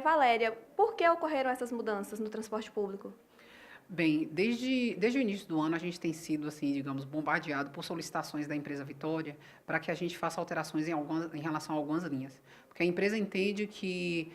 Valéria, por que ocorreram essas mudanças no transporte público? Bem, desde o início do ano a gente tem sido, assim, digamos, bombardeado por solicitações da empresa Vitória para que a gente faça alterações em relação a algumas linhas. Porque a empresa entende que,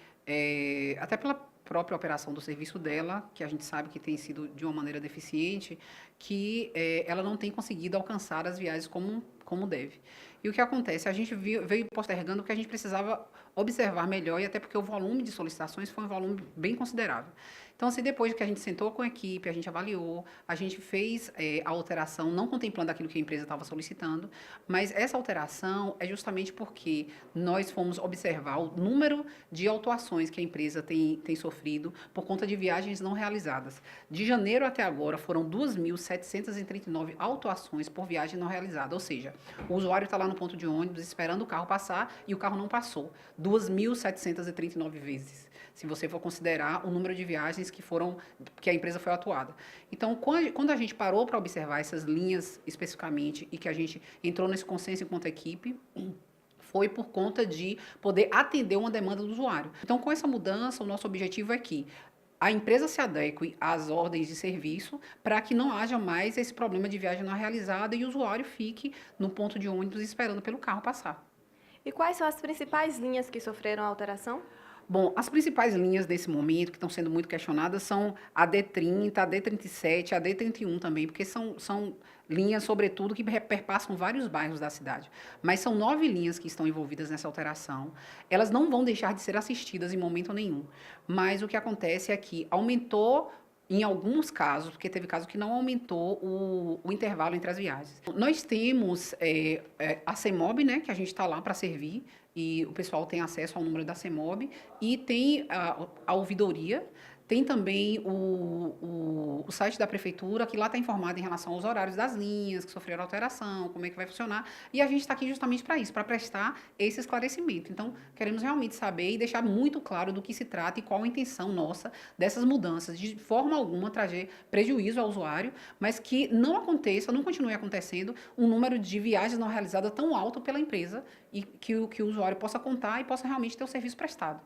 até pela própria operação do serviço dela, que a gente sabe que tem sido de uma maneira deficiente, que ela não tem conseguido alcançar as viagens como deve. E o que acontece? A gente veio postergando porque a gente precisava observar melhor e até porque o volume de solicitações foi um volume bem considerável. Então, assim, depois que a gente sentou com a equipe, a gente avaliou, a gente fez a alteração, não contemplando aquilo que a empresa estava solicitando, mas essa alteração é justamente porque nós fomos observar o número de autuações que a empresa tem sofrido por conta de viagens não realizadas. De janeiro até agora, foram 2.739 autuações por viagem não realizada, ou seja, o usuário está lá no ponto de ônibus esperando o carro passar e o carro não passou. 2.739 vezes, se você for considerar o número de viagens que a empresa foi atuada. Então, quando a gente parou para observar essas linhas especificamente e que a gente entrou nesse consenso enquanto equipe, foi por conta de poder atender uma demanda do usuário. Então, com essa mudança, o nosso objetivo é que a empresa se adeque às ordens de serviço para que não haja mais esse problema de viagem não realizada e o usuário fique no ponto de ônibus esperando pelo carro passar. E quais são as principais linhas que sofreram alteração? Bom, as principais linhas desse momento que estão sendo muito questionadas são a D30, a D37, a D31 também, porque são linhas, sobretudo, que perpassam vários bairros da cidade. Mas são 9 linhas que estão envolvidas nessa alteração. Elas não vão deixar de ser assistidas em momento nenhum. Mas o que acontece é que aumentou em alguns casos, porque teve casos que não aumentou o intervalo entre as viagens. Nós temos a CEMOB, né, que a gente está lá para servir, e o pessoal tem acesso ao número da CEMOB, e tem a ouvidoria, tem também o site da prefeitura, que lá está informado em relação aos horários das linhas, que sofreram alteração, como é que vai funcionar, e a gente está aqui justamente para isso, para prestar esse esclarecimento. Então, queremos realmente saber e deixar muito claro do que se trata e qual a intenção nossa dessas mudanças, de forma alguma trazer prejuízo ao usuário, mas que não aconteça, não continue acontecendo um número de viagens não realizadas tão alto pela empresa e que o usuário possa contar e possa realmente ter o serviço prestado.